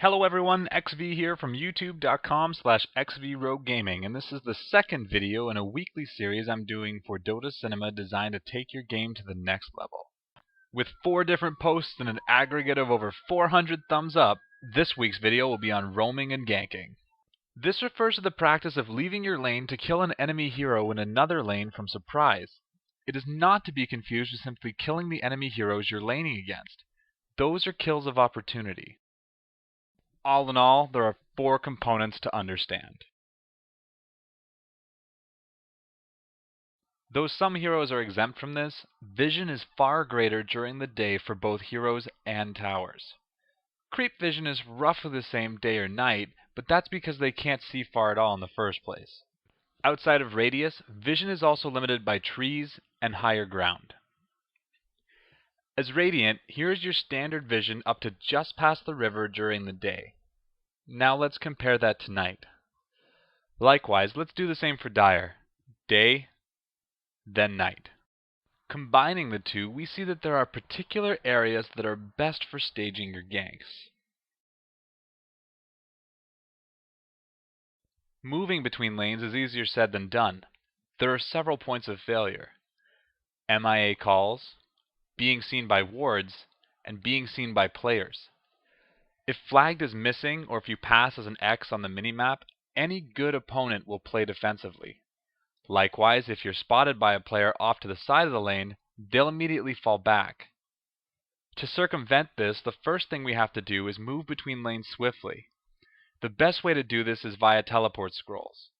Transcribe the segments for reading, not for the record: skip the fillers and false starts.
Hello everyone, XV here from youtube.com/XVRogueGaming, and this is the second video in a weekly series I'm doing for Dotacinema designed to take your game to the next level. With 4 different posts and an aggregate of over 400 thumbs up, this week's video will be on roaming and ganking. This refers to the practice of leaving your lane to kill an enemy hero in another lane from surprise. It is not to be confused with simply killing the enemy heroes you're laning against. Those are kills of opportunity. All in all, there are 4 components to understand. Though some heroes are exempt from this, vision is far greater during the day for both heroes and towers. Creep vision is roughly the same day or night, but that's because they can't see far at all in the first place. Outside of radius, vision is also limited by trees and higher ground. As Radiant, here's your standard vision up to just past the river during the day. Now let's compare that to night. Likewise, let's do the same for Dire. Day, then night. Combining the two, we see that there are particular areas that are best for staging your ganks. Moving between lanes is easier said than done. There are several points of failure. MIA calls, being seen by wards, and being seen by players. If flagged as missing, or if you pass as an X on the minimap, any good opponent will play defensively. Likewise, if you're spotted by a player off to the side of the lane, they'll immediately fall back. To circumvent this, the first thing we have to do is move between lanes swiftly. The best way to do this is via teleport scrolls.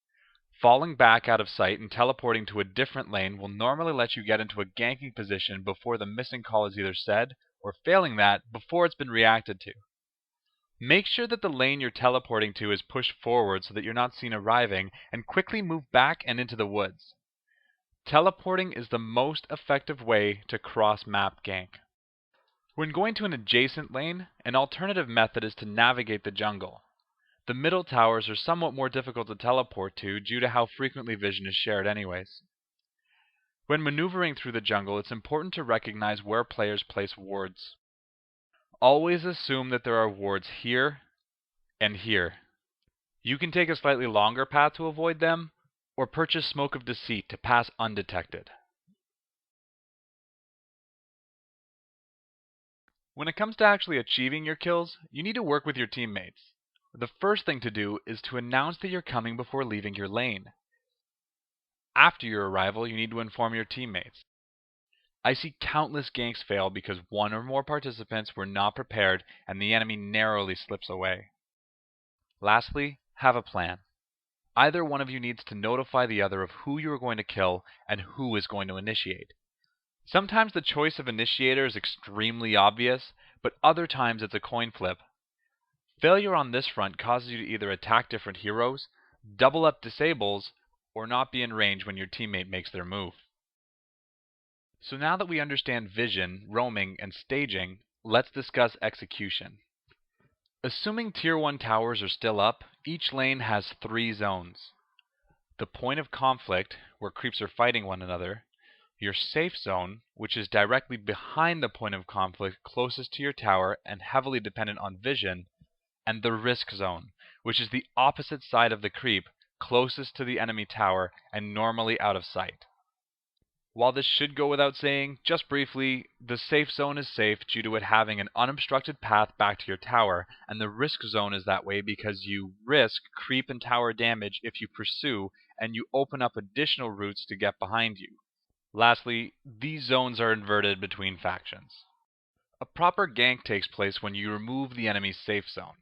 Falling back out of sight and teleporting to a different lane will normally let you get into a ganking position before the missing call is either said, or failing that, before it's been reacted to. Make sure that the lane you're teleporting to is pushed forward so that you're not seen arriving, and quickly move back and into the woods. Teleporting is the most effective way to cross-map gank. When going to an adjacent lane, an alternative method is to navigate the jungle. The middle towers are somewhat more difficult to teleport to due to how frequently vision is shared anyways. When maneuvering through the jungle, it's important to recognize where players place wards. Always assume that there are wards here and here. You can take a slightly longer path to avoid them, or purchase Smoke of Deceit to pass undetected. When it comes to actually achieving your kills, you need to work with your teammates. The first thing to do is to announce that you're coming before leaving your lane. After your arrival, you need to inform your teammates. I see countless ganks fail because one or more participants were not prepared and the enemy narrowly slips away. Lastly, have a plan. Either one of you needs to notify the other of who you are going to kill and who is going to initiate. Sometimes the choice of initiator is extremely obvious, but other times it's a coin flip. Failure on this front causes you to either attack different heroes, double up disables, or not be in range when your teammate makes their move. So now that we understand vision, roaming, and staging, let's discuss execution. Assuming Tier 1 towers are still up, each lane has 3 zones. The point of conflict, where creeps are fighting one another, your safe zone, which is directly behind the point of conflict closest to your tower and heavily dependent on vision, and the risk zone, which is the opposite side of the creep, closest to the enemy tower and normally out of sight. While this should go without saying, just briefly, the safe zone is safe due to it having an unobstructed path back to your tower, and the risk zone is that way because you risk creep and tower damage if you pursue, and you open up additional routes to get behind you. Lastly, these zones are inverted between factions. A proper gank takes place when you remove the enemy's safe zone.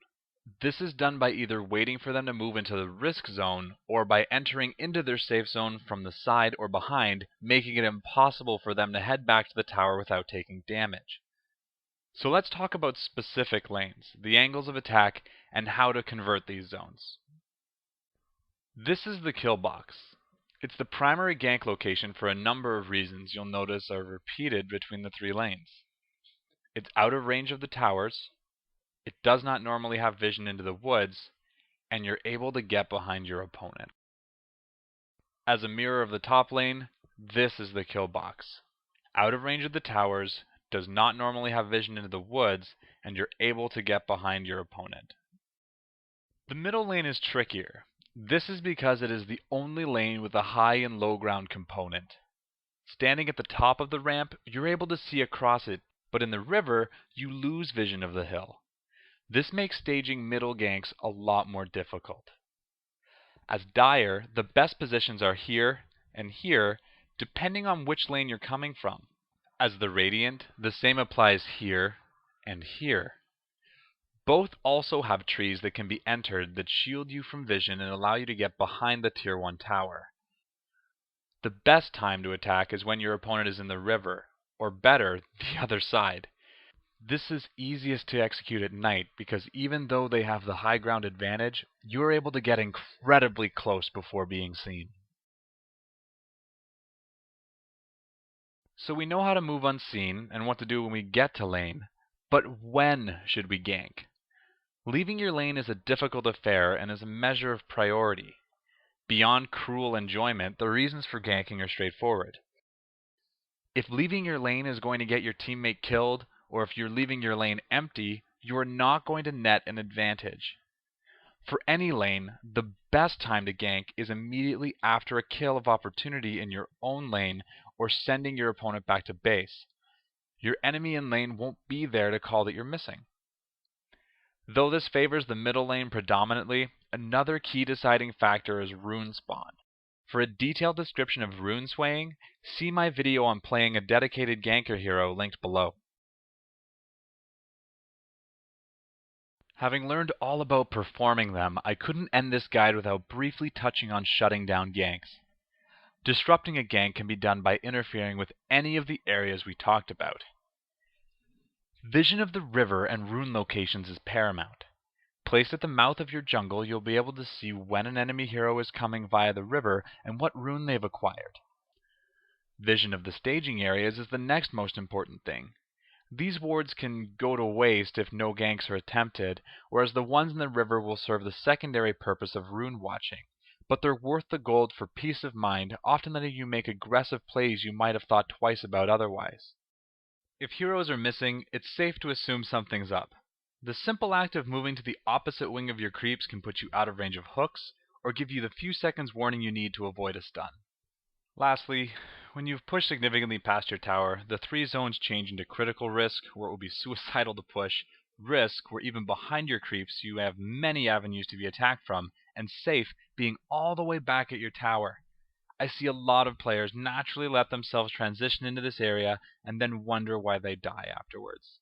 This is done by either waiting for them to move into the risk zone, or by entering into their safe zone from the side or behind, making it impossible for them to head back to the tower without taking damage. So let's talk about specific lanes, the angles of attack, and how to convert these zones. This is the kill box. It's the primary gank location for a number of reasons you'll notice are repeated between the 3 lanes. It's out of range of the towers, it does not normally have vision into the woods, and you're able to get behind your opponent. As a mirror of the top lane, this is the kill box. Out of range of the towers, does not normally have vision into the woods, and you're able to get behind your opponent. The middle lane is trickier. This is because it is the only lane with a high and low ground component. Standing at the top of the ramp, you're able to see across it, but in the river, you lose vision of the hill. This makes staging middle ganks a lot more difficult. As Dire, the best positions are here and here, depending on which lane you're coming from. As the Radiant, the same applies here and here. Both also have trees that can be entered that shield you from vision and allow you to get behind the Tier 1 tower. The best time to attack is when your opponent is in the river, or better, the other side. This is easiest to execute at night because even though they have the high ground advantage, you are able to get incredibly close before being seen. So we know how to move unseen and what to do when we get to lane, but when should we gank? Leaving your lane is a difficult affair and is a measure of priority. Beyond cruel enjoyment, the reasons for ganking are straightforward. If leaving your lane is going to get your teammate killed, or if you're leaving your lane empty, you are not going to net an advantage. For any lane, the best time to gank is immediately after a kill of opportunity in your own lane or sending your opponent back to base. Your enemy in lane won't be there to call that you're missing. Though this favors the middle lane predominantly, another key deciding factor is rune spawn. For a detailed description of rune swaying, see my video on playing a dedicated ganker hero linked below. Having learned all about performing them, I couldn't end this guide without briefly touching on shutting down ganks. Disrupting a gank can be done by interfering with any of the areas we talked about. Vision of the river and rune locations is paramount. Placed at the mouth of your jungle, you'll be able to see when an enemy hero is coming via the river and what rune they've acquired. Vision of the staging areas is the next most important thing. These wards can go to waste if no ganks are attempted, whereas the ones in the river will serve the secondary purpose of rune watching, but they're worth the gold for peace of mind, often letting you make aggressive plays you might have thought twice about otherwise. If heroes are missing, it's safe to assume something's up. The simple act of moving to the opposite wing of your creeps can put you out of range of hooks, or give you the few seconds warning you need to avoid a stun. Lastly, when you've pushed significantly past your tower, the 3 zones change into critical risk, where it will be suicidal to push, risk, where even behind your creeps you have many avenues to be attacked from, and safe, being all the way back at your tower. I see a lot of players naturally let themselves transition into this area and then wonder why they die afterwards.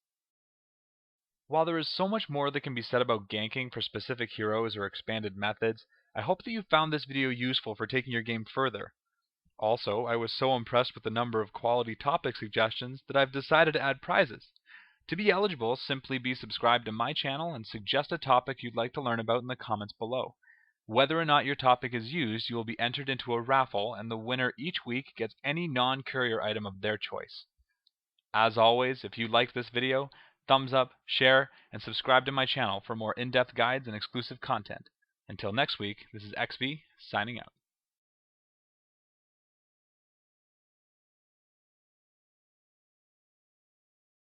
While there is so much more that can be said about ganking for specific heroes or expanded methods, I hope that you found this video useful for taking your game further. Also, I was so impressed with the number of quality topic suggestions that I've decided to add prizes. To be eligible, simply be subscribed to my channel and suggest a topic you'd like to learn about in the comments below. Whether or not your topic is used, you will be entered into a raffle, and the winner each week gets any non-courier item of their choice. As always, if you liked this video, thumbs up, share, and subscribe to my channel for more in-depth guides and exclusive content. Until next week, this is XV, signing out.